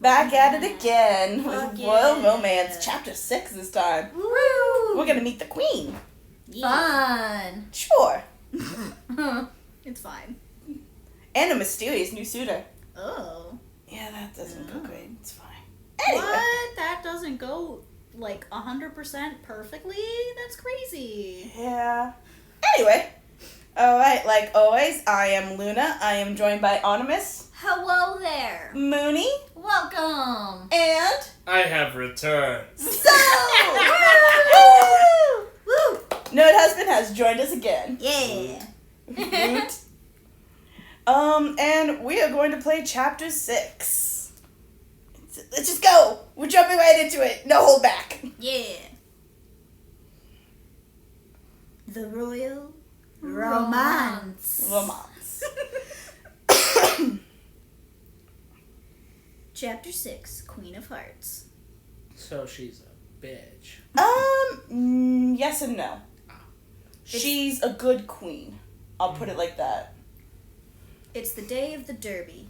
Back at it again Fuck with yeah. Royal Romance, Chapter 6 this time. Woo! We're gonna meet the Queen. Fun. Sure. It's fine. And a mysterious new suitor. Oh. Yeah, that doesn't go great. It's fine. What? Anyway. That doesn't go like 100% perfectly? That's crazy. Yeah. Anyway. Alright, like always, I am Luna. I am joined by Onimus, Hello there. Mooney, Welcome. and... I have returned. So! Woo! Nerd Husband has joined us again. Yeah. Woot. And we are going to play Chapter 6. Let's just go. We're jumping right into it. No hold back. Yeah. The Royal Romance. Romance. Chapter 6, Queen of Hearts. So she's a bitch. Yes and no. She's a good queen. I'll put it like that. It's the day of the Derby.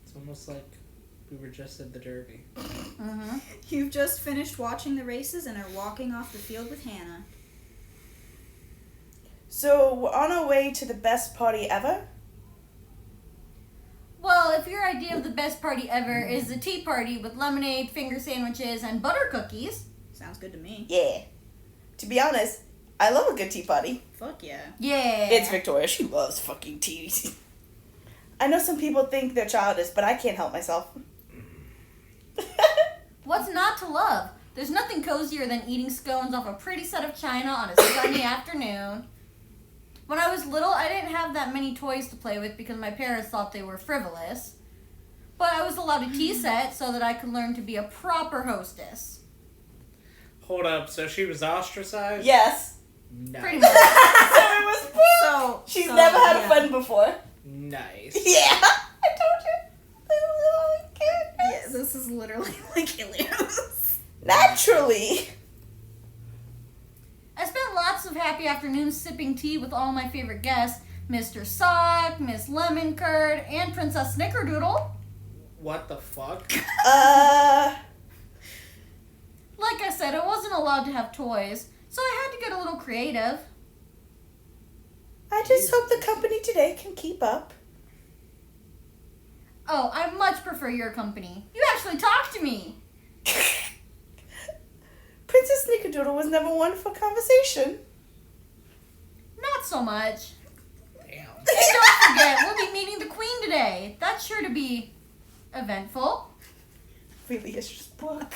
It's almost like we were just at the Derby. Mm-hmm. You've just finished watching the races and are walking off the field with Hannah. So we're on our way to the best party ever. Well, if your idea of the best party ever is a tea party with lemonade, finger sandwiches, and butter cookies. Sounds good to me. Yeah. To be honest, I love a good tea party. Fuck yeah. Yeah. It's Victoria. She loves fucking tea. I know some people think they're childish, but I can't help myself. What's not to love? There's nothing cozier than eating scones off a pretty set of china on a sunny afternoon. When I was little, I didn't have that many toys to play with because my parents thought they were frivolous. But I was allowed a tea set so that I could learn to be a proper hostess. Hold up, so she was ostracized? Yes. Nice. Pretty much. So it was So She's so, never had yeah. fun before. Nice. Yeah. I told you. Oh, Yeah, goodness. this is literally like Ilios. Naturally. I spent lots of happy afternoons sipping tea with all my favorite guests, Mr. Sock, Miss Lemon Curd, and Princess Snickerdoodle. What the fuck? Like I said, I wasn't allowed to have toys, so I had to get a little creative. I just hope the company today can keep up. Oh, I much prefer your company. You actually talk to me. Princess Snickerdoodle was never one for conversation. Not so much. Damn. And don't forget, we'll be meeting the Queen today. That's sure to be eventful. Really is just book.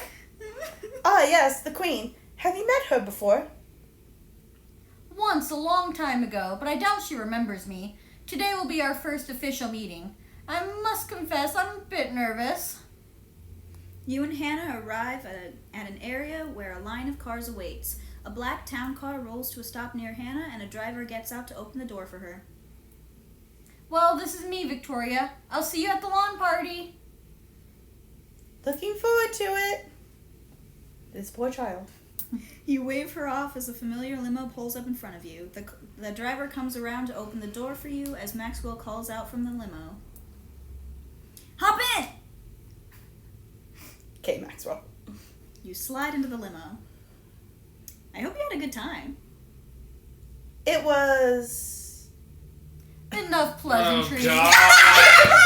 Ah, yes, the Queen. Have you met her before? Once, a long time ago, but I doubt she remembers me. Today will be our first official meeting. I must confess, I'm a bit nervous. You and Hannah arrive at an area where a line of cars awaits. A black town car rolls to a stop near Hannah, and a driver gets out to open the door for her. Well, this is me, Victoria. I'll see you at the lawn party. Looking forward to it. This poor child. You wave her off as a familiar limo pulls up in front of you. The driver comes around to open the door for you as Maxwell calls out from the limo. Hop in! Okay, Maxwell. You slide into the limo. I hope you had a good time. It was... Enough pleasantries. Oh,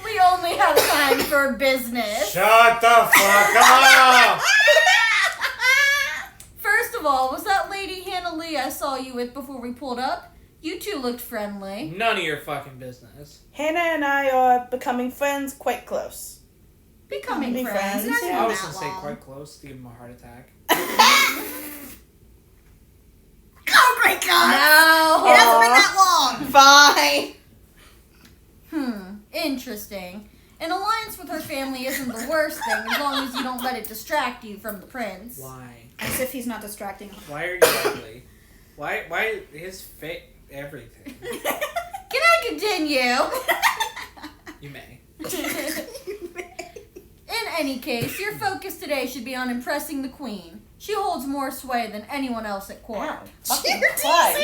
We only have time for business. Shut the fuck up! First of all, was that lady Hannah Lee I saw you with before we pulled up? You two looked friendly. None of your fucking business. Hannah and I are becoming friends quite close. Becoming Becoming friends. friends, It's yeah. I not was that gonna say long. quite close to give him a heart attack. Oh my god! No. It hasn't been that long! Fine. Interesting. An alliance with her family isn't the worst thing as long as you don't let it distract you from the prince. Why? As if he's not distracting. Why are you ugly? Why his face, everything? Can I continue? You may. In any case, your focus today should be on impressing the Queen. She holds more sway than anyone else at court. Fucking Christ.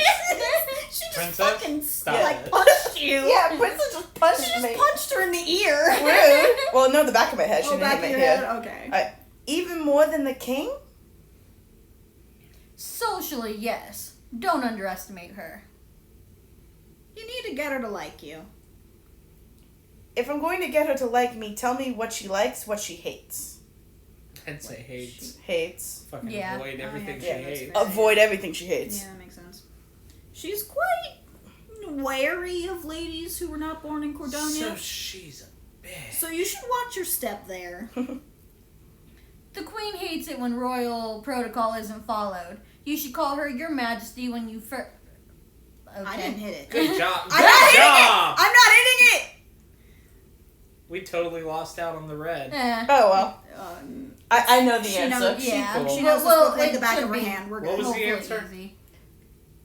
She just Princess, fucking stop like it. punched punched you. Yeah, Princess just punched She just me. punched her in the ear. Rude. Well, no, the back of my head. She Oh, didn't back hit of my your head. head? Okay. Even more than the king? Socially, yes. Don't underestimate her. You need to get her to like you. If I'm going to get her to like me, tell me what she likes, what she hates. I'd say hates. Hates. Fucking Yeah. avoid everything yeah, she that's hates. fair. Avoid everything she hates. Yeah, that makes sense. She's quite wary of ladies who were not born in Cordonia. So she's a bitch. So you should watch your step there. The queen hates it when royal protocol isn't followed. You should call her Your Majesty when you first. Okay. I didn't hit it. Good job. I'm not Good hitting job. it! I'm not hitting it! We totally lost out on the red. Oh, well. I know the She answer. knows- Yeah. Cool. She knows Well, this book like it the back should of her be. hand. We're What good. was the Hopefully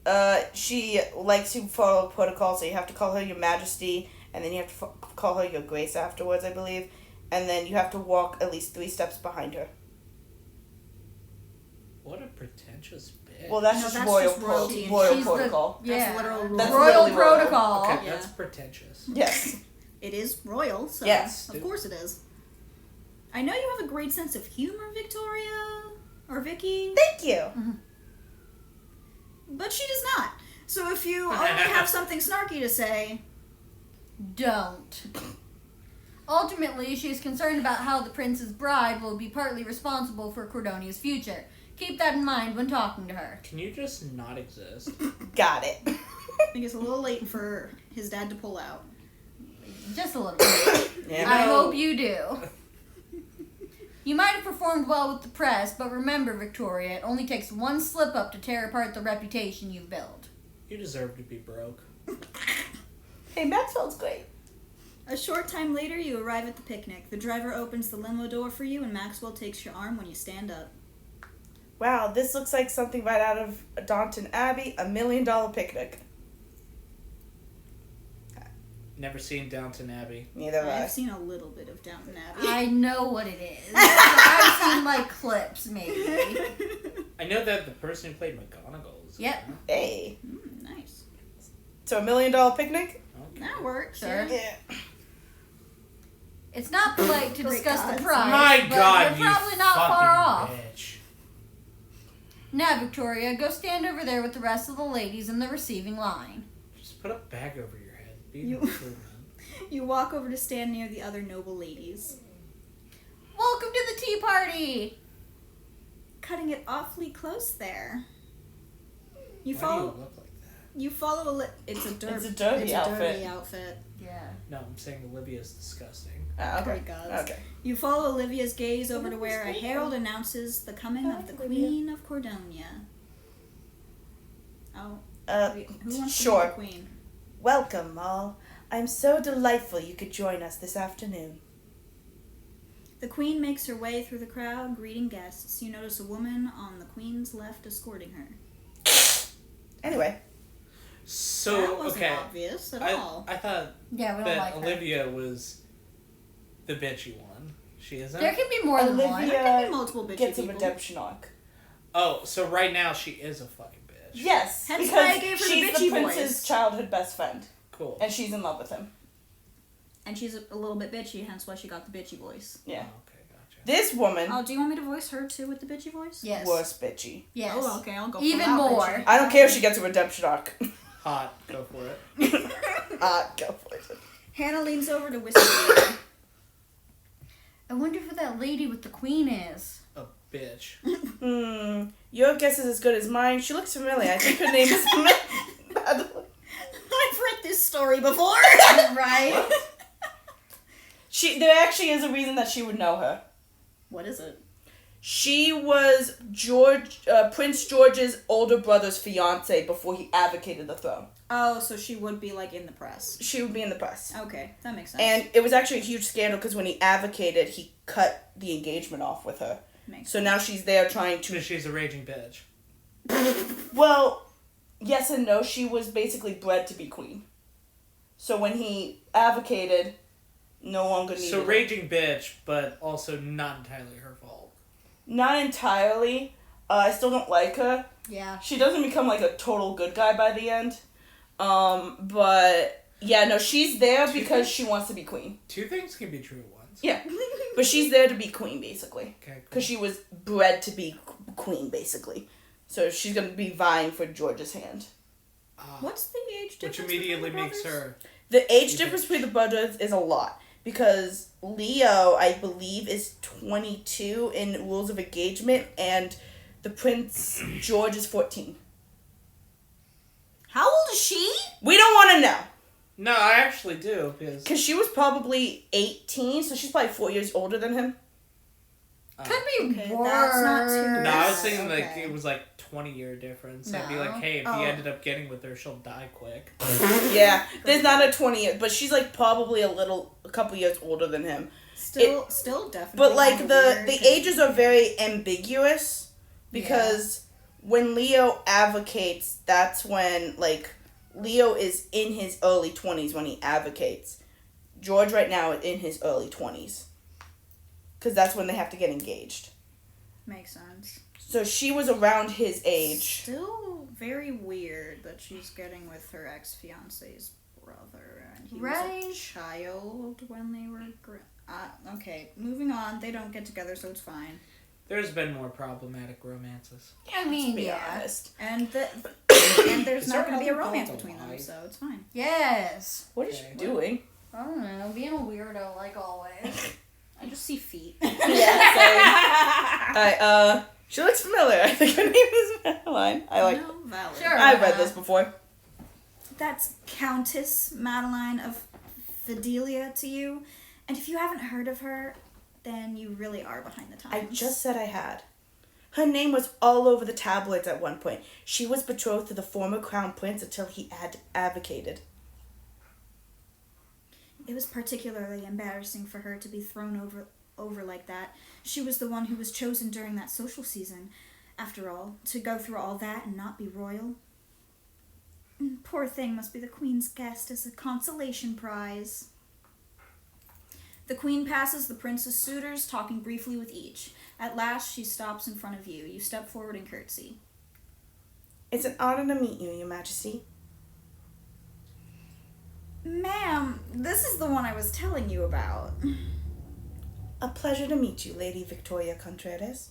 answer? easy. She likes to follow protocol, so you have to call her Your Majesty, and then you have to call her Your Grace afterwards, I believe. And then you have to walk at least 3 steps behind her. What a pretentious bitch. Well, that's No, just that's royal, just royalty. royal She's protocol. The, yeah. That's literal rule. That's Royal literally royal. protocol. Okay, Yeah. that's pretentious. Yes. It is royal, so Yes. of course it is. I know you have a great sense of humor, Victoria. Or Vicky. Thank you. But she does not. So if you only have something snarky to say, Don't. Ultimately, she is concerned about how the prince's bride will be partly responsible for Cordonia's future. Keep that in mind when talking to her. Can you just not exist? Got it. I think it's a little late for his dad to pull out. Just a little bit. Yeah. I hope you do. You might have performed well with the press, but remember, Victoria, it only takes one slip-up to tear apart the reputation you've built. You deserve to be broke. Hey, Maxwell's great. A short time later, you arrive at the picnic. The driver opens the limo door for you, and Maxwell takes your arm when you stand up. Wow, this looks like something right out of Downton Abbey, $1 million picnic. Never seen Downton Abbey. Neither have I. I've seen a little bit of Downton Abbey. I know what it is. I've seen, like, clips, maybe. I know that the person who played McGonagall is. Yep. Hey. Nice. So $1 million picnic? Okay. That works. Sure. Yeah. Yeah. It's not polite to Great discuss gods. the price, My but God, you're probably you not fucking far off. bitch. Now, Victoria, go stand over there with the rest of the ladies in the receiving line. Just put a bag over your head. Be You- an improvement. You walk over to stand near the other noble ladies. Welcome to the tea party! Cutting it awfully close there. You Why follow. do you look like that? You follow a It's a dirty. It's a dirty outfit. outfit. Yeah. No, I'm saying Olivia's disgusting. Ah, okay. Great gods. Okay. You follow Olivia's gaze over to where a herald announces the coming of the Queen of Cordonia. Oh, who wants to sure. be the Queen? Welcome, all. I'm so delightful you could join us this afternoon. The Queen makes her way through the crowd, greeting guests. You notice a woman on the Queen's left escorting her. Anyway. So, that wasn't okay. obvious at I, all. I thought Yeah, we don't that like her. Olivia was the bitchy one. She isn't? There can be more than one. Olivia There can be multiple bitchy gets a people. redemption arc. Oh, so right now she is a fucking bitch. Yes, Hence because why I gave her the she's bitchy prince's voice. childhood best friend, Cool. and she's in love with him. And she's a little bit bitchy, hence why she got the bitchy voice. Yeah. Oh, okay, gotcha. This woman, Oh, do you want me to voice her too with the bitchy voice? Yes. worse bitchy. Yes. Oh, okay, I'll go Even full out more. bitchy. I don't care if she gets a redemption arc. Hot. Go for it. Go for it. Hannah leans over to whisper to you. I wonder who that lady with the queen is. A bitch. Your guess is as good as mine. She looks familiar. I think her name is I've read this story before. Right? There actually is a reason that she would know her. What is it? She was Prince George's older brother's fiance before he advocated the throne. Oh, so she would be like in the press. She would be in the press. Okay, that makes sense. And it was actually a huge scandal because when he advocated, he cut the engagement off with her. Makes So now she's there trying to... Because she's a raging bitch. Well, yes and no. She was basically bred to be queen. So when he advocated, no longer needed So her. raging bitch, but also not entirely her fault. Not entirely. I still don't like her. Yeah. She doesn't become like a total good guy by the end. But Yeah, no, she's there because she wants to be queen. Two things can be true at once. Yeah. But she's there to be queen, basically. Okay, cool. Because she was bred to be queen, basically. So she's going to be vying for George's hand. What's the age difference? Which immediately between the makes brothers? her... The age difference between the brothers is a lot. Because Leo, I believe, is 22 in Rules of Engagement, and the Prince George is 14. How old is she? We don't want to know. No, I actually do, because... Because she was probably 18, so she's probably 4 years older than him. Could be Okay, worse. that's not too No, I was Yes, thinking like okay. it was like 20-year difference. I'd be No. like, hey, if Oh. he ended up getting with her, she'll die quick. Yeah, there's not a 20 years, but she's like probably a couple years older than him. Still definitely. But like kinda the weird. ages are very ambiguous because when Leo advocates, that's when like Leo is in his early 20s when he advocates. George right now is in his early 20s. Because that's when they have to get engaged. Makes sense. So she was around his age. Still very weird that she's getting with her ex-fiance's brother, and he was Right. a child when they were. Okay, moving on. They don't get together, so it's fine. There's been more problematic romances. I mean, To be yeah. honest. And there's Is not there going to be a another romance called between them, Life? so it's fine. Yes. What is she doing? I don't know. Being a weirdo, like always. I just see feet. Alright, she looks familiar. I think her name is Madeline. I like. No, valid. Sure. I read this before. That's Countess Madeline of Fidelia to you. And if you haven't heard of her, then you really are behind the times. I just said I had. Her name was all over the tabloids at one point. She was betrothed to the former crown prince until he advocated. It was particularly embarrassing for her to be thrown over like that. She was the one who was chosen during that social season. After all, to go through all that and not be royal. Poor thing must be the queen's guest as a consolation prize. The queen passes the prince's suitors, talking briefly with each. At last, she stops in front of you. You step forward and curtsy. It's an honor to meet you, Your Majesty. Ma'am, this is the one I was telling you about. A pleasure to meet you, Lady Victoria Contreras.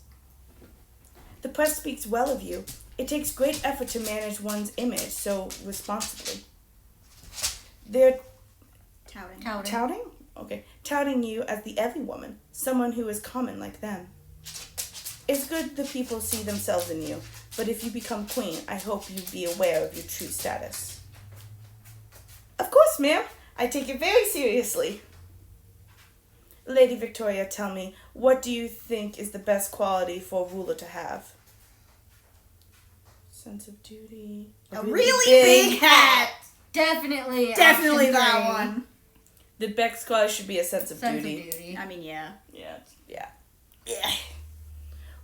The press speaks well of you. It takes great effort to manage one's image so responsibly. They're Touting. touting? Okay. Touting you as the every woman, someone who is common like them. It's good the people see themselves in you, but if you become queen, I hope you be aware of your true status. Of course, ma'am. I take it very seriously. Lady Victoria, tell me, what do you think is the best quality for a ruler to have? Sense of duty. A really big hat. Definitely. Definitely option that three. one. The best quality should be a sense of Sense duty. of duty. I mean, yeah. Yeah.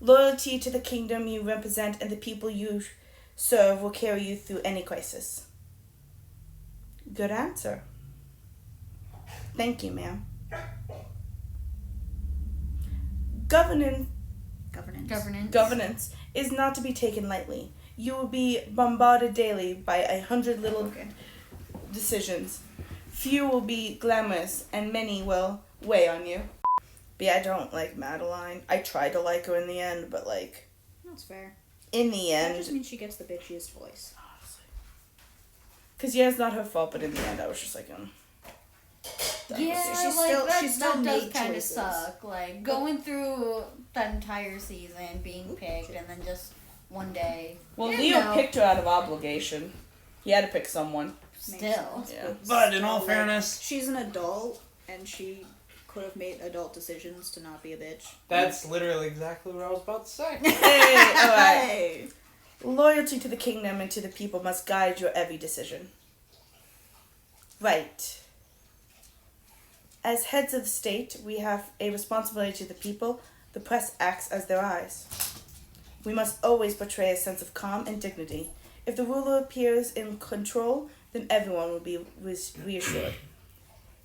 Loyalty to the kingdom you represent and the people you serve will carry you through any crisis. Good answer. Thank you, ma'am. Governance is not to be taken lightly. You will be bombarded daily by 100 little decisions. Few will be glamorous, and many will weigh on you. But yeah, I don't like Madeline. I tried to like her in the end, but like... That's fair. In the That end... just means she gets the bitchiest voice. Because yeah, it's not her fault, but in the end I was just like, Yeah, She's like still- that, she's still that does made kind of choices. suck. Like going through that entire season, being picked, and then just one day. Well, you Leo know, picked her out of obligation. He had to pick someone. Still. Yeah. But in all Still, like, fairness, she's an adult, and she could have made adult decisions to not be a bitch. that's literally exactly what I was about to say. Hey, alright. Hey. Loyalty to the kingdom and to the people must guide your every decision. Right. As heads of state, we have a responsibility to the people. The press acts as their eyes. We must always portray a sense of calm and dignity. If the ruler appears in control, then everyone will be reassured.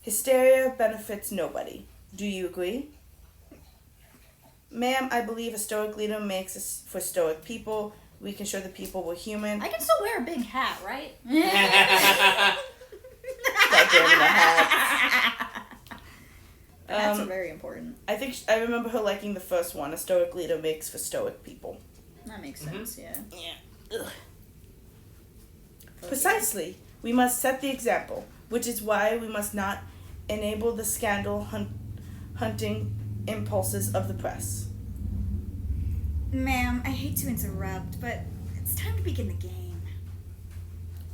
Hysteria benefits nobody. Do you agree? Ma'am, I believe a stoic leader makes us for stoic people. We can show the people we're human. I can still wear a big hat, right? That's hats. Hats are very important. I think I remember her liking the first one. A stoic leader makes for stoic people. That makes sense, yeah. Yeah. Ugh. Precisely. We must set the example, which is why we must not enable the scandal hunting impulses of the press. Ma'am, I hate to interrupt, but it's time to begin the game.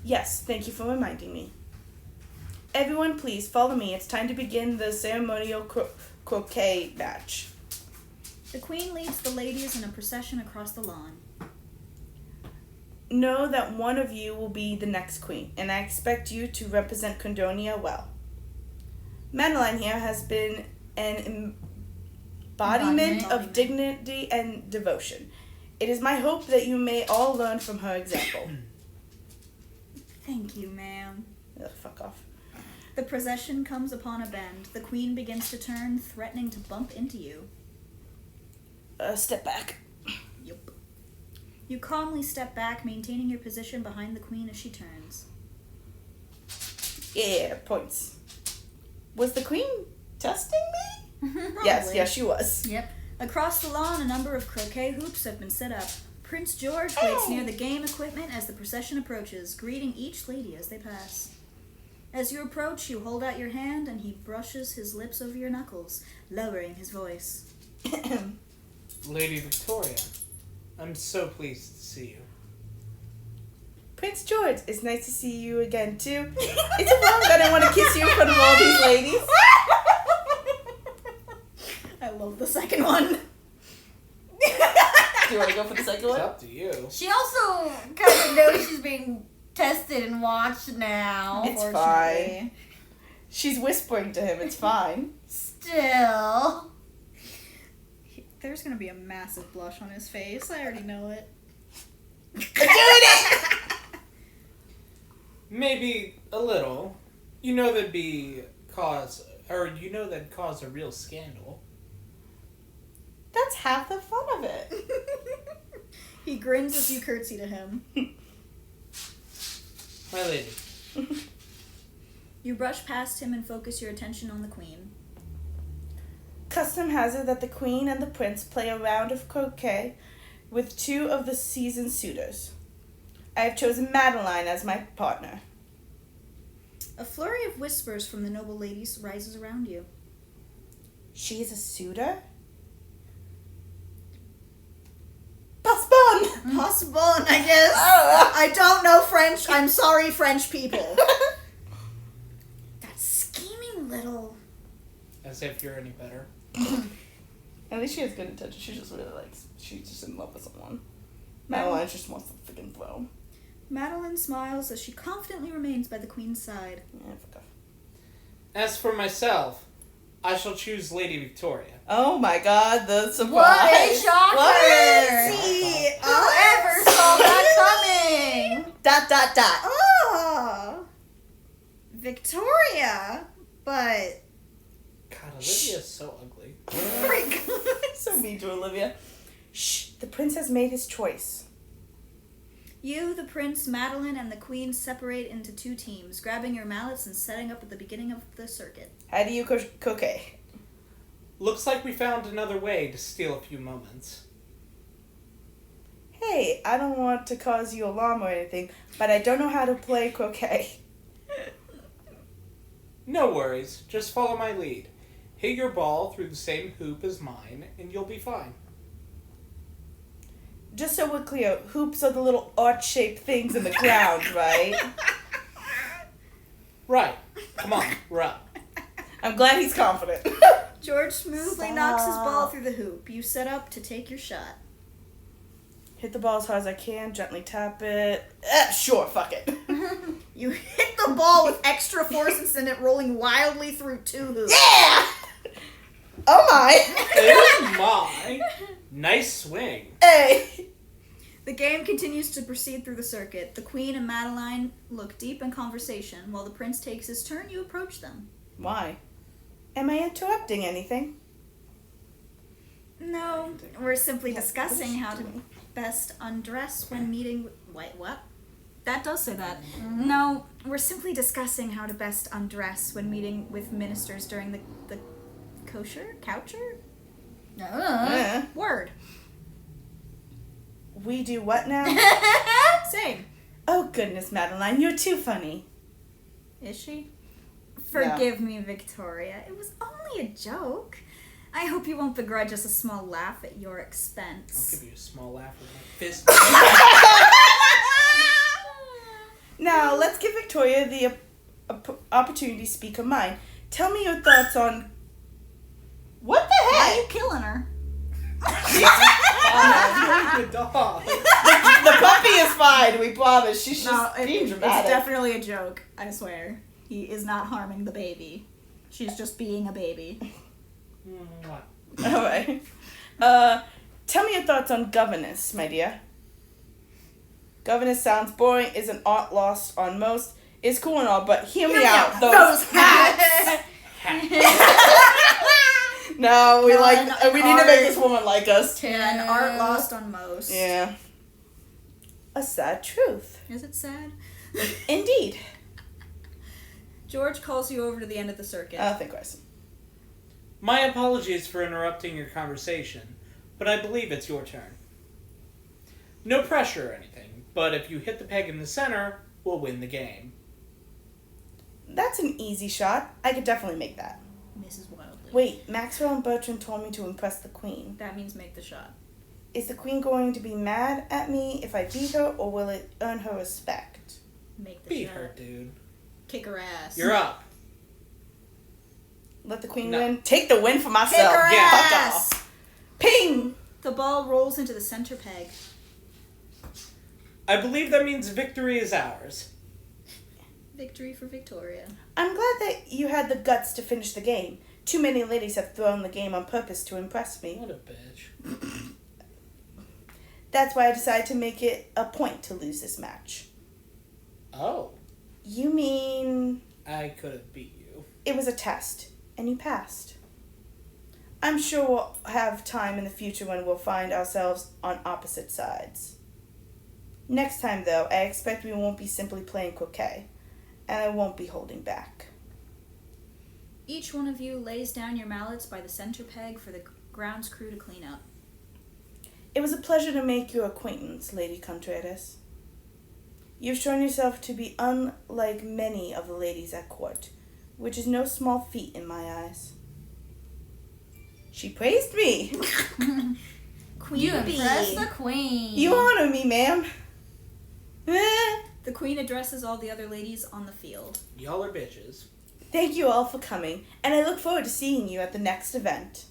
Yes, thank you for reminding me. Everyone, please follow me. It's time to begin the ceremonial croquet match. The queen leads the ladies in a procession across the lawn. Know that one of you will be the next queen, and I expect you to represent Condonia well. Madeline here has been an embodiment of dignity and devotion. It is my hope that you may all learn from her example. Thank you, ma'am. Ugh, fuck off. The procession comes upon a bend. The queen begins to turn, threatening to bump into you. Step back. Yup. You calmly step back, maintaining your position behind the queen as she turns. Yeah, points. Was the queen testing me? Yes, Probably. yes, she was. Yep. Across the lawn, a number of croquet hoops have been set up. Prince George waits near the game equipment as the procession approaches, greeting each lady as they pass. As you approach, you hold out your hand and he brushes his lips over your knuckles, lowering his voice. Lady Victoria, I'm so pleased to see you. Prince George, it's nice to see you again, too. It's wrong that I want to kiss you in front of all these ladies. I love the second one. Do you want to go for the second It's one? up to you. She also kind of knows she's being tested and watched now. It's fine. She's whispering to him, it's fine. Still. There's gonna be a massive blush on his face. I already know it. I'm doing it! Maybe a little. You know that'd cause a real scandal. That's half the fun of it. He grins as you curtsy to him. My lady. You brush past him and focus your attention on the queen. Custom has it that the queen and the prince play a round of croquet with two of the seasoned suitors. I have chosen Madeline as my partner. A flurry of whispers from the noble ladies rises around you. She is a suitor? Postpone! Possible, I guess. Oh. I don't know French. I'm sorry, French people. That scheming little... As if you're any better. At least she has good intentions. She just really likes. She's just in love with someone. Madeline just wants to freaking throw. Madeline smiles as she confidently remains by the queen's side. Yeah, fuck off. As for myself, I shall choose Lady Victoria. Oh my god, the surprise! What a shocker! What? See, Whoever saw that coming? Dot dot dot. Oh, Victoria, but God, Olivia's so ugly. So mean to Olivia. Shh, the prince has made his choice. You, the prince, Madeline, and the queen separate into two teams, grabbing your mallets and setting up at the beginning of the circuit. How do you croquet? Looks like we found another way to steal a few moments. Hey, I don't want to cause you alarm or anything, but I don't know how to play croquet. No worries, just follow my lead. Hit your ball through the same hoop as mine, and you'll be fine. Just so we're clear, hoops are the little arch-shaped things in the ground, right? Right. Come on, we're up. I'm glad he's confident. George smoothly knocks his ball through the hoop. You set up to take your shot. Hit the ball as hard as I can, gently tap it. Sure, fuck it. You hit the ball with extra force and send it rolling wildly through two hoops. Yeah! Oh my! Oh my! Nice swing. Hey! The game continues to proceed through the circuit. The queen and Madeline look deep in conversation. While the prince takes his turn, you approach them. Why? Am I interrupting anything? No, we're simply discussing how to best undress when meeting... Wait, what? That does say that. No, we're simply discussing how to best undress when meeting with ministers during the coucher? Word. We do what now? Same. Oh, goodness, Madeline, you're too funny. Is she? Forgive me, Victoria. It was only a joke. I hope you won't begrudge us a small laugh at your I'll expense. give you a small laugh with my fist. Now, let's give Victoria the opportunity to speak her mind. Tell me your thoughts on... What the Why are heck? you killing her? Oh, the dog. The puppy is fine, we promise. She's just being It's dramatic. definitely a joke. I swear. He is not harming the baby. She's just being a baby. Alright. Tell me your thoughts on governess, my dear. Governess sounds boring, is an art lost on most. It's cool and all, but hear me out. Those hats! No, we need to make this woman like us. An art lost on most. Yeah. A sad truth. Is it sad? Indeed. George calls you over to the end of the circuit. Oh, thank Christ. My apologies for interrupting your conversation, but I believe it's your turn. No pressure or anything, but if you hit the peg in the center, we'll win the game. That's an easy shot. I could definitely make that. Mrs. Wildly. Wait, Maxwell and Bertrand told me to impress the queen. That means make the shot. Is the queen going to be mad at me if I beat her, or will it earn her respect? Make the Beat shot. her, dude. Kick her ass. You're up. Let the queen No. win? Take the win for myself. Kick her Yeah. Fuck ass. off. Ping! The ball rolls into the center peg. I believe that means victory is ours. Victory for Victoria. I'm glad that you had the guts to finish the game. Too many ladies have thrown the game on purpose to impress me. What a bitch. That's why I decided to make it a point to lose this match. Oh, You mean I could have beat you. it was a test, and you passed? I'm sure we'll have time in the future when we'll find ourselves on opposite sides. Next time, though, I expect we won't be simply playing croquet, and I won't be holding back. Each one of you lays down your mallets by the center peg for the grounds crew to clean up. It was a pleasure to make your acquaintance, Lady Contreras. You've shown yourself to be unlike many of the ladies at court, which is no small feat in my eyes. She praised me. Queen You bee. impressed the queen. You honor me, ma'am. The queen addresses all the other ladies on the field. Y'all are bitches. Thank you all for coming, and I look forward to seeing you at the next event.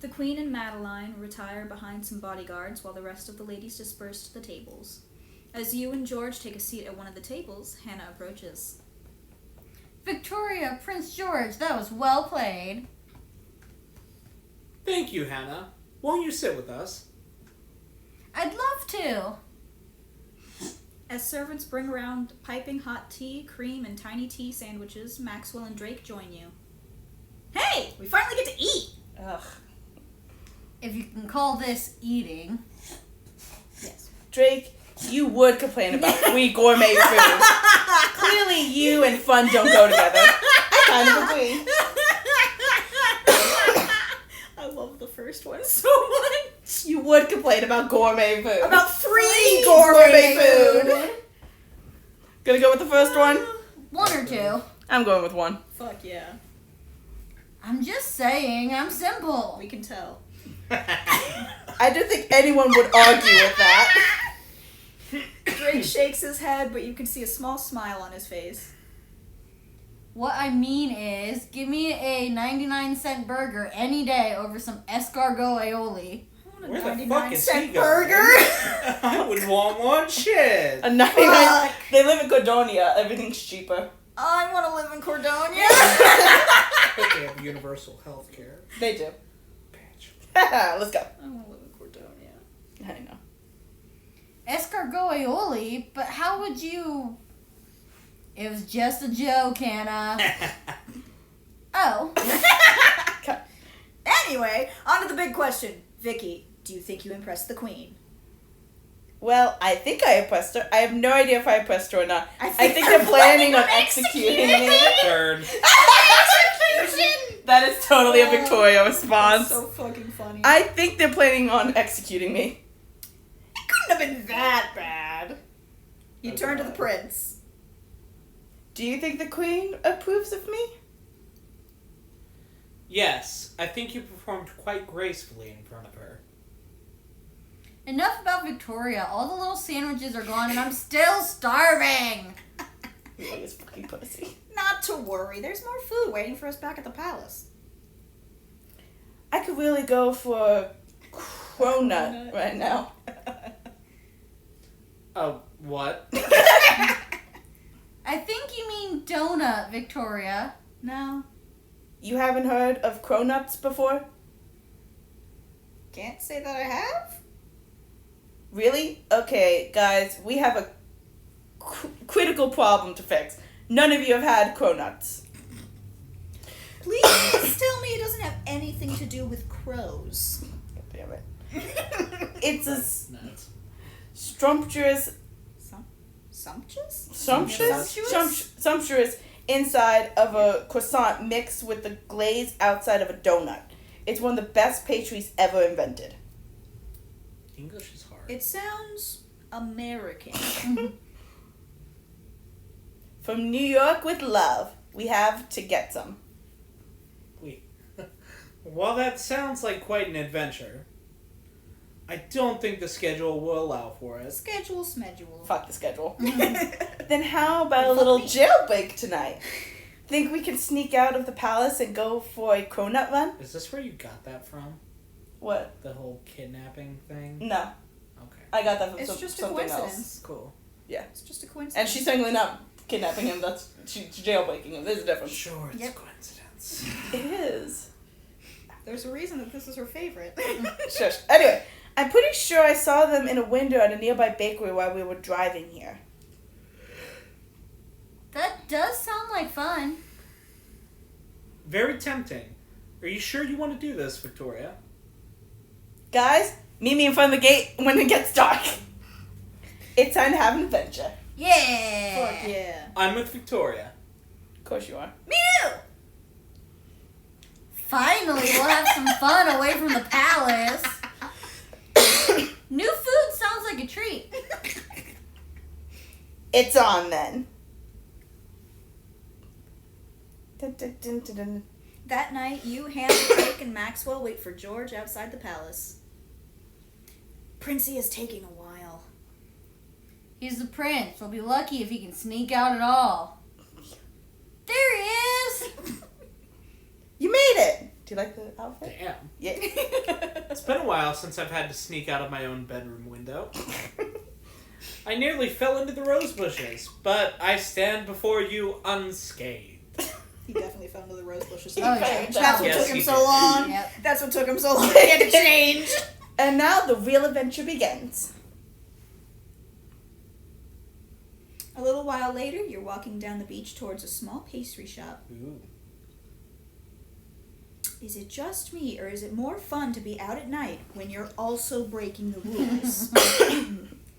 The queen and Madeline retire behind some bodyguards while the rest of the ladies disperse to the tables. As you and George take a seat at one of the tables, Hannah approaches. Victoria, Prince George, that was well played. Thank you, Hannah. Won't you sit with us? I'd love to. As servants bring around piping hot tea, cream, and tiny tea sandwiches, Maxwell and Drake join you. Hey! We finally get to eat! Ugh. If you can call this eating. Yes. Drake, you would complain about free gourmet food. Clearly, you and fun don't go together. I kind of agree. I love the first one so much. You would complain about gourmet food. About free gourmet food. Gonna go with the first one? One or two. I'm going with one. Fuck yeah. I'm just saying, I'm simple. We can tell. I don't think anyone would argue with that. Drake shakes his head, but you can see a small smile on his face. What I mean is, give me a 99-cent burger any day over some escargot aioli. I want a Where the 99 fuck is cent he burger. going? I would want one shit. A 99. They live in Cordonia. Everything's cheaper. I want to live in Cordonia. But they have universal health care. They do. Bitch. Let's go. I want to live in Cordonia. I know. Escargot aioli? But how would you... It was just a joke, Hannah. Oh. Anyway, on to the big question. Vicky, do you think you impressed the queen? Well, I think I oppressed her. I have no idea if I oppressed her or not. I I think they're planning on executing me. Third. That is totally a Victoria response. So fucking funny. I think they're planning on executing me. It couldn't have been that bad. You turn to the prince. Do you think the queen approves of me? Yes, I think you performed quite gracefully in front of her. Enough about Victoria. All the little sandwiches are gone and I'm still starving. You is fucking pussy. Not to worry. There's more food waiting for us back at the palace. I could really go for a cronut right now. Oh, what? I think you mean donut, Victoria. No. You haven't heard of cronuts before? Can't say that I have. Really? Okay, guys, we have a critical problem to fix. None of you have had cronuts. Please tell me it doesn't have anything to do with crows. God damn it. It's a Nuts. sumptuous inside of a croissant mixed with the glaze outside of a donut. It's one of the best pastries ever invented. English is hard. It sounds American. From New York with love, we have to get some. Wait. While that sounds like quite an adventure, I don't think the schedule will allow for it. Schedule. Fuck the schedule. Then how about a little jailbreak tonight? Think we can sneak out of the palace and go for a cronut run? Is this where you got that from? What? The whole kidnapping thing? No. Okay. I got that from It's just a something coincidence. else. Cool. It's just a coincidence. And she's certainly not kidnapping him. She's jailbreaking him. There's a difference. Sure, it's Yep. a coincidence. It is. There's a reason that this is her favorite. Shush. Anyway, I'm pretty sure I saw them in a window at a nearby bakery while we were driving here. That does sound like fun. Very tempting. Are you sure you want to do this, Victoria? Guys, meet me in front of the gate when it gets dark. It's time to have an adventure. Yeah. Fuck yeah. I'm with Victoria. Of course you are. Me too! Finally, we'll have some fun away from the palace. New food sounds like a treat. It's on then. Dun, dun, dun, dun, dun. That night, you, Hannah, Jake, and Maxwell wait for George outside the palace. Princey is taking a while. He's the prince. We'll be lucky if he can sneak out at all. There he is. You made it. Do you like the outfit? Damn. Yeah. It's been a while since I've had to sneak out of my own bedroom window. I nearly fell into the rose bushes, but I stand before you unscathed. He definitely fell into the rose bushes. Oh, yeah. That's what Yes, took him he so did. long. Yep. That's what took him so long to get to change. And now the real adventure begins. A little while later, you're walking down the beach towards a small pastry shop. Ooh. Is it just me, or is it more fun to be out at night when you're also breaking the rules?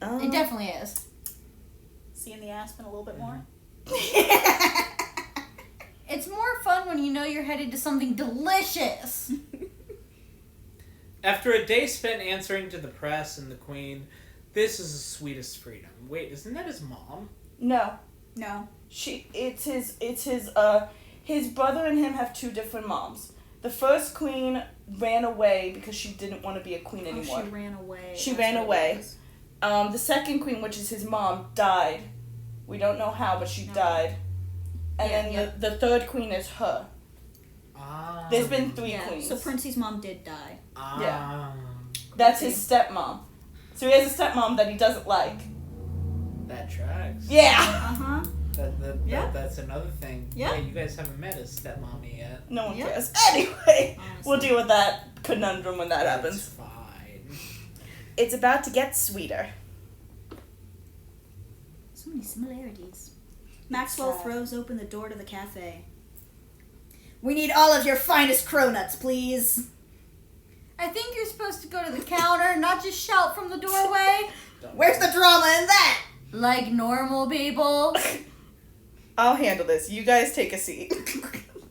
It definitely is. Seeing the aspen a little bit more? It's more fun when you know you're headed to something delicious. After a day spent answering to the press and the queen, this is the sweetest freedom. Wait, isn't that his mom? No. No. It's his brother and him have two different moms. The first queen ran away because she didn't want to be a queen anymore. Oh, she ran away. She That's ran what it away. was. The second queen, which is his mom, died. We don't know how, but she No. died. And Yeah, then yeah. the third queen is her. Ah. There's been three Yeah, queens. so Princey's mom did die. Ah. That's his stepmom. So he has a stepmom that he doesn't like. That tracks. Yeah! Uh-huh. Yeah. That's another thing. Yeah. You guys haven't met his stepmommy yet. No one Yeah. cares. Anyway, Honestly. we'll deal with that conundrum when that That's happens. fine. It's about to get sweeter. So many similarities. Maxwell Sad. throws open the door to the cafe. We need all of your finest cronuts, please. I think you're supposed to go to the counter, not just shout from the doorway. Where's the drama in that? Like normal people. I'll handle this. You guys take a seat.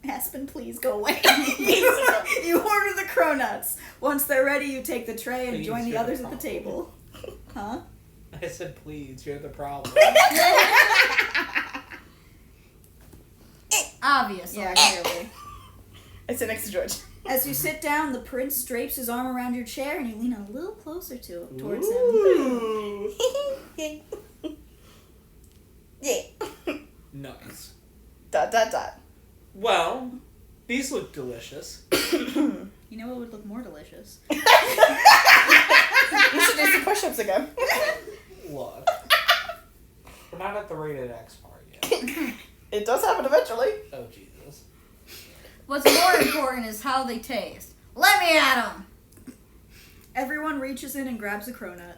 Aspen, please go away. You order the cronuts. Once they're ready, you take the tray and Please, join the you're the others at the problem. table. Huh? I said, please, you're the problem. Obviously. Yeah, clearly. I sit next to George. As you sit down, the prince drapes his arm around your chair and you lean a little closer towards him. Ooh. Yeah. Nice. ... Well, these look delicious. You know what would look more delicious? You should do some push-ups again. Look. We're not at the rated X part yet. It does happen eventually. Oh, Jesus. What's more important is how they taste. Let me at them. Everyone reaches in and grabs a cronut.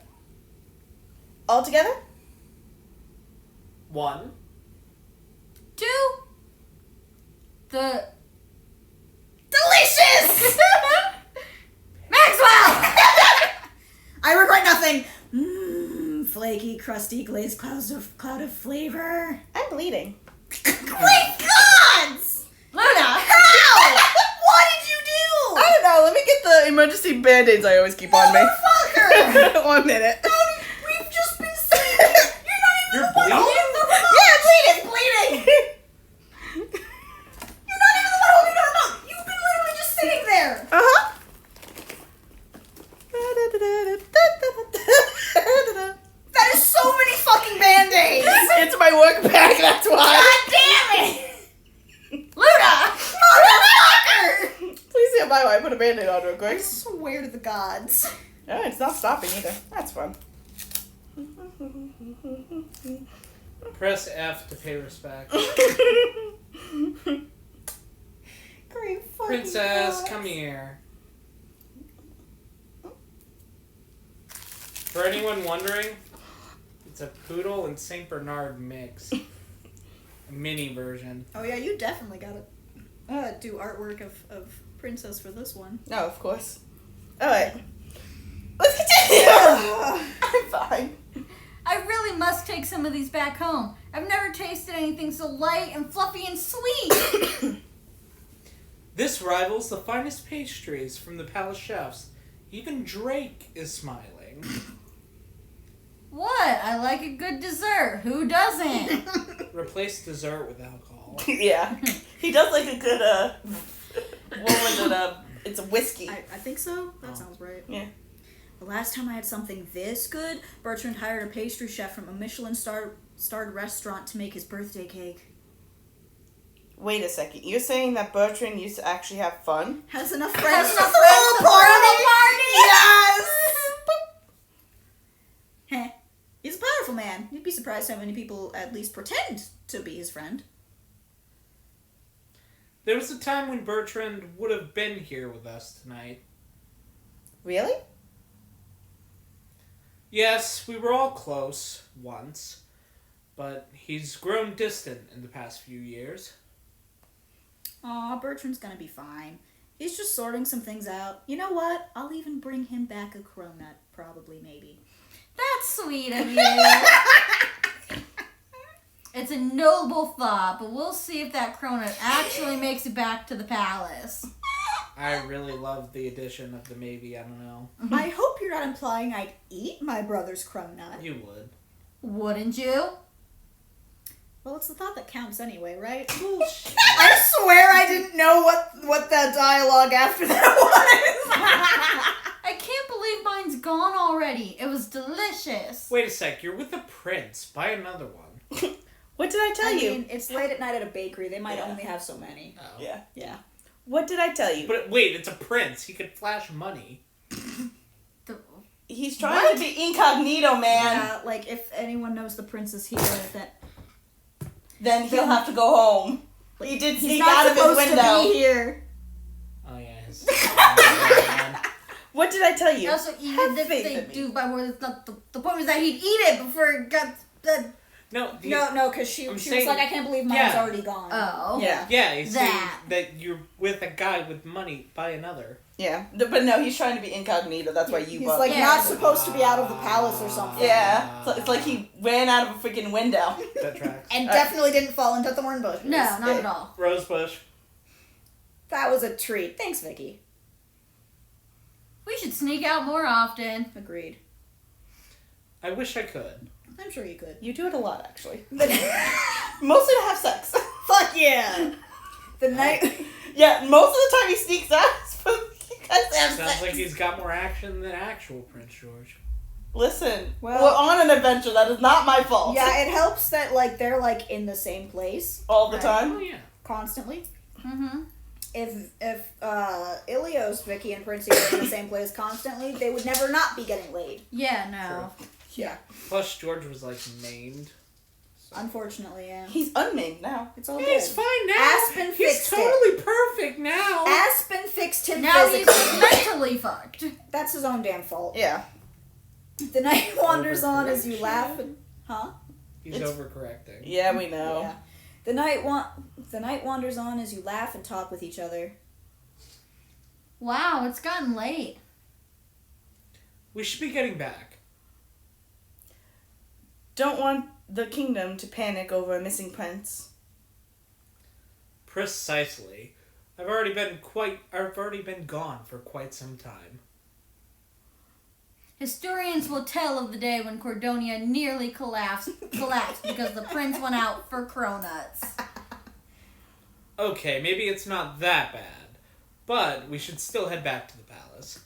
All together? 1. 2. The Delicious! Maxwell. I regret nothing. Flaky, crusty, glazed cloud of flavor. I'm bleeding. Great gods! Luna. How? What did you do? I don't know. Let me get the emergency band-aids I always keep on me. Motherfucker! 1 minute. We've just been saying it. You're not even You're bleeding? the one holding the remote. Yeah, bleeding. You're not even the one holding the remote. You've been literally just sitting there. Uh-huh. That is so many fucking band-aids. It's my work bag, that's why. God damn it! Luna. Motherfucker! Please stand by while I put a band-aid on real I quick. swear to the gods. Oh, it's not stopping either. That's fun. Press F to pay respect. Great fucking Princess, gods. come here. For anyone wondering, it's a poodle and Saint Bernard mix. A mini version. Oh yeah, you definitely gotta do artwork of Princess for this one. No, of course. Alright. Let's continue! I'm fine. I really must take some of these back home. I've never tasted anything so light and fluffy and sweet. This rivals the finest pastries from the palace chefs. Even Drake is smiling. What? I like a good dessert. Who doesn't? Replace dessert with alcohol. Yeah. He does like a good, what was it, it's a whiskey. I think so. That sounds right. Yeah. The last time I had something this good, Bertrand hired a pastry chef from a Michelin-starred restaurant to make his birthday cake. Wait a second. You're saying that Bertrand used to actually have fun? Has enough friends Has to enough throw friends a to throw party? a party? Yes! Heh. He's a powerful man. You'd be surprised how many people at least pretend to be his friend. There was a time when Bertrand would have been here with us tonight. Really? Yes, we were all close once, but he's grown distant in the past few years. Aw, Bertrand's gonna be fine. He's just sorting some things out. You know what? I'll even bring him back a cronut, probably, maybe. That's sweet of you. It's a noble thought, but we'll see if that cronut actually makes it back to the palace. I really love the addition of the maybe, I don't know. I hope you're not implying I'd eat my brother's cronut. You would. Wouldn't you? Well, it's the thought that counts anyway, right? Bullshit. I swear I didn't know what that dialogue after that was. I can't believe mine's gone already. It was delicious. Wait a sec, you're with the prince. Buy another one. What did I tell I you? mean, it's late at night at a bakery. They might Yeah. only have so many. Oh. Yeah. Yeah. What did I tell you? But wait, it's a prince. He could flash money. He's trying to be incognito, man. Yeah, like if anyone knows the prince is here, that Then he'll have to go home. He did he's sneak not out of his supposed to window. be here. Oh yeah. His... What did I tell you? Also, even Have if faith they in me. do buy more, the point was that he'd eat it before it got... No, No, because she was saying- like, I can't believe mine's already gone. Oh. Yeah. Yeah, he's saying That. that you're with a guy with money by another. Yeah. But no, he's trying to be incognito. That's why you He's bought like it. Yeah. not supposed to be out of the palace or something. Yeah. So it's like he ran out of a freaking window. That tracks. And definitely didn't fall into thorn bushes. No, not at all. Rosebush. That was a treat. Thanks, Vicky. We should sneak out more often. Agreed. I wish I could. I'm sure you could. You do it a lot, actually. But Mostly to have sex. fuck yeah! The night. Yeah, most of the time he sneaks out. But you guys have Sounds sex. like he's got more action than actual Prince George. Listen, Well- we're on an adventure. That is not my fault. Yeah, it helps that like they're like in the same place All the Right. time. Oh yeah. constantly. Mm-hmm. If Ilios, Vicky, and Princey were in the same place constantly, they would never not be getting laid. Yeah, no. Yeah. Plus George was like maimed. Unfortunately, yeah. He's unmaimed now. It's all He's good. fine now. Aspen He's fixed it. totally perfect now. Aspen fixed him Now he's physically. mentally fucked. That's his own damn fault. Yeah. The night wanders on as you laugh and... Huh? He's It's- overcorrecting. Yeah, we know. Yeah. The night wanders on as you laugh and talk with each other. Wow, it's gotten late. We should be getting back. Don't want the kingdom to panic over a missing prince. Precisely. I've already been gone for quite some time. Historians will tell of the day when Cordonia nearly collapsed because the prince went out for cronuts. Okay, maybe it's not that bad, but we should still head back to the palace.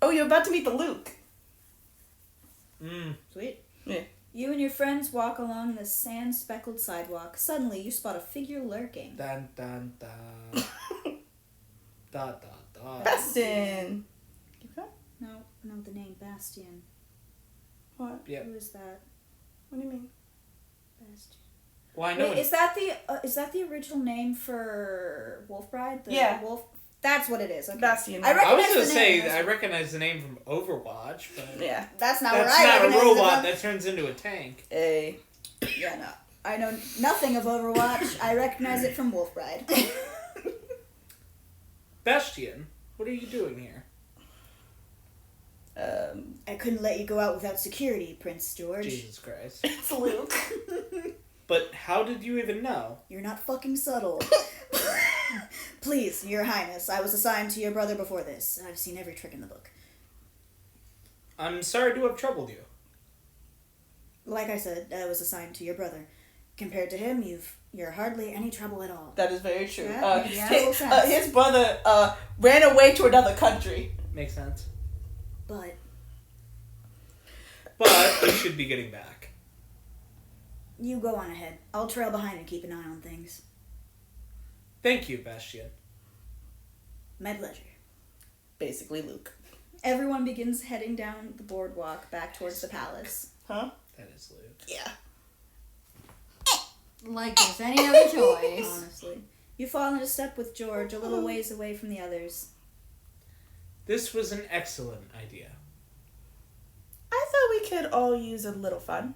Oh, you're about to meet the Luke. Sweet. Yeah. You and your friends walk along the sand-speckled sidewalk. Suddenly, you spot a figure lurking. Dun dun dun. Da da da. Bastin. Keep going. No, the name Bastian. What? Yep. Who is that? What do you mean? Bastian. Well, I know. Wait, is that the original name for Wolfbride? The Yeah. Wolf. That's what it is. Okay. Bastion. I I was recognize gonna the say name. I recognize the name from Overwatch, but Yeah. That's not that's where I not a recognize it robot from. that turns into a tank. A. Yeah, no. I know nothing of Overwatch. I recognize it from Wolfbride. Bastian, what are you doing here? I couldn't let you go out without security, Prince George. Jesus Christ. It's Luke. But how did you even know? You're not fucking subtle. Please, Your Highness, I was assigned to your brother before this. I've seen every trick in the book. I'm sorry to have troubled you. Like I said, I was assigned to your brother. Compared to him, you're hardly any trouble at all. That is very true. Yeah, makes total sense. His brother ran away to another country. Makes sense. But But we should be getting back. you go on ahead. I'll trail behind and keep an eye on things. Thank you, Bastian. My pleasure. Basically, Luke. Everyone begins heading down the boardwalk back towards the palace. Huh? That is Luke. Yeah. Like there's any other choice. Honestly. You fall into step with George a little ways away from the others. This was an excellent idea. I thought we could all use a little fun.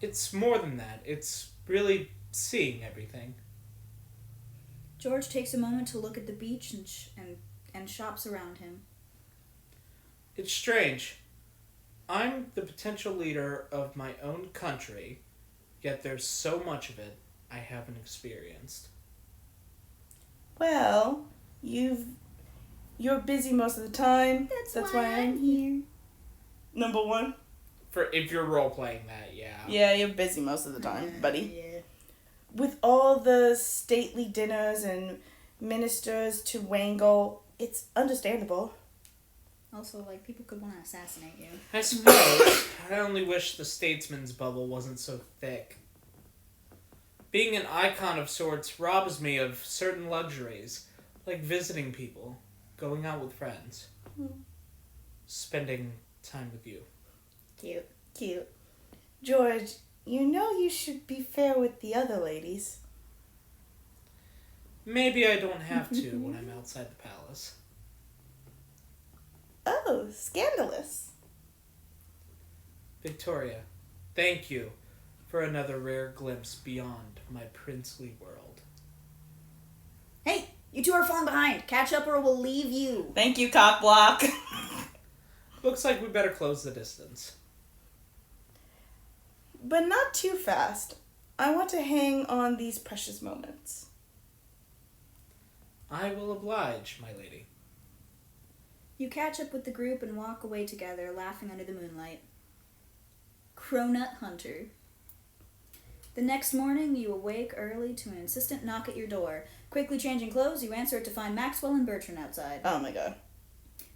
It's more than that. It's really seeing everything. George takes a moment to look at the beach and shops around him. It's strange. I'm the potential leader of my own country, yet there's so much of it I haven't experienced. Well, you're busy most of the time. That's why I'm here. Number one. For if you're role playing that, yeah. Yeah, you're busy most of the time, buddy. Yeah. With all the stately dinners and ministers to wangle, it's understandable. Also, like, people could want to assassinate you. I suppose. I only wish the statesman's bubble wasn't so thick. Being an icon of sorts robs me of certain luxuries, like visiting people, going out with friends, spending time with you. Cute. Cute. George, you know you should be fair with the other ladies. Maybe I don't have to when I'm outside the palace. Oh, scandalous. Victoria, thank you for another rare glimpse beyond my princely world. Hey, you two are falling behind. Catch up or we'll leave you. Thank you, Cockblock. Looks like we better close the distance. But not too fast. I want to hang on these precious moments. I will oblige, my lady. You catch up with the group and walk away together, laughing under the moonlight. Cronut Hunter. The next morning, you awake early to an insistent knock at your door. Quickly changing clothes, you answer it to find Maxwell and Bertrand outside. Oh my god.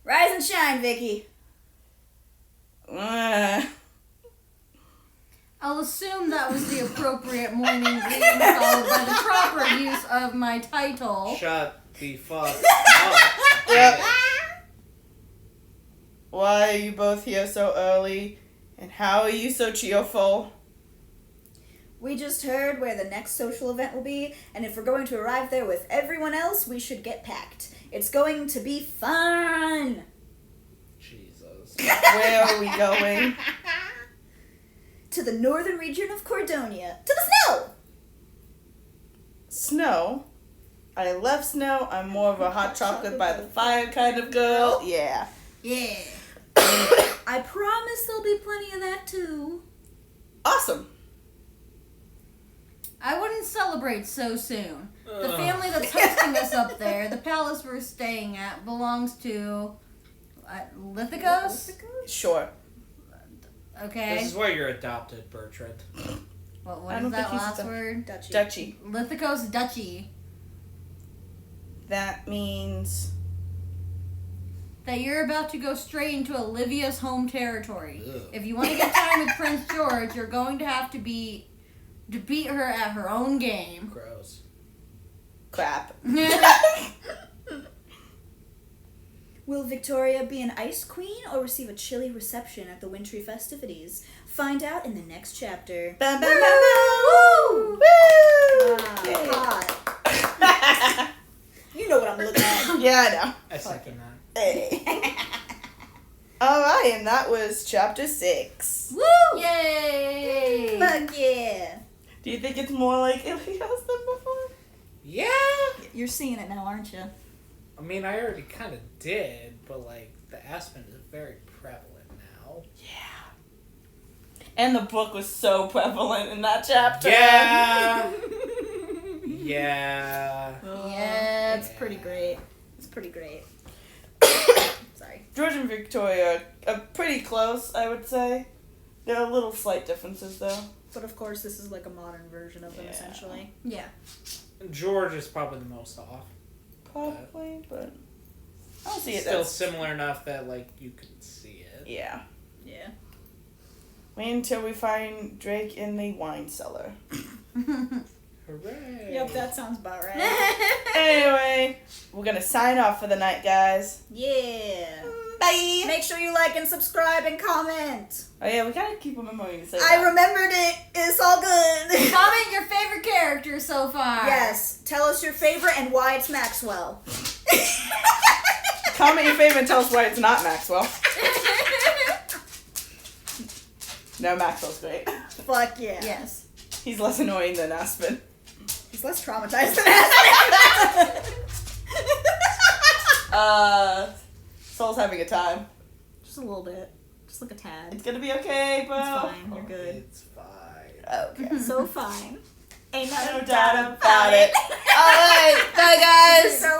Rise and shine, Vicky. I'll assume that was the appropriate morning greeting followed by the proper use of my title. Shut the fuck up. Yep. Why are you both here so early? And how are you so cheerful? We just heard where the next social event will be, and if we're going to arrive there with everyone else, we should get packed. It's going to be fun! Jesus. Where are we going? To the northern region of Cordonia. To the snow! Snow? I love snow. I'm more of a hot chocolate by the fire kind of girl. Yeah. Yeah. I promise there'll be plenty of that too. Awesome. I wouldn't celebrate so soon. The family that's hosting us up there, the palace we're staying at, belongs to Lithicos? Sure. Okay. This is why you're adopted, Bertrand. What I is don't that think he's last word? Duchy. Duchy. Lithicos Duchy. That means... That you're about to go straight into Olivia's home territory. Ugh. If you want to get time with Prince George, you're going to have to beat her at her own game. Gross. crap. Will Victoria be an ice queen or receive a chilly reception at the wintry festivities? Find out in the next chapter. Bam, bam, bam, bam. Woo! Wow, hot. You know what I'm looking at. Yeah, I know. I second that. Hey. Alright, and that was chapter 6. Woo! Yay! Fuck yeah. Do you think it's more like Ilios than before? Yeah. You're seeing it now, aren't you? I mean, I already kind of did, but like the Aspen is very prevalent now. Yeah. And the book was so prevalent in that chapter. Yeah. Yeah. Yeah, it's pretty great. It's pretty great. Sorry. George and Victoria are pretty close, I would say. There are little slight differences, though. But of course, this is like a modern version of them, Yeah. essentially. Yeah. George is probably the most off. Probably, but I don't see it Still as... similar enough that like you can see it. Yeah. Yeah. Wait until we find Drake in the wine cellar. Hooray! Yep, that sounds about right. Anyway, we're gonna sign off for the night, guys. Yeah. Bye! Make sure you like and subscribe and comment. Oh yeah, we gotta keep remembering to say I that. remembered it. It's all good. Comment your favorite character so far. Yes. Tell us your favorite and why it's Maxwell. Comment your favorite and tell us why it's not Maxwell. No, Maxwell's great. Fuck yeah. Yes. He's less annoying than Aspen. He's less traumatized than Aspen. Soul's having a time. Just a little bit. Just like a tad. It's gonna be okay, bro. It's fine. You're good. It's fine. Okay. So fine. Ain't No no doubt about it. Alright, bye guys! So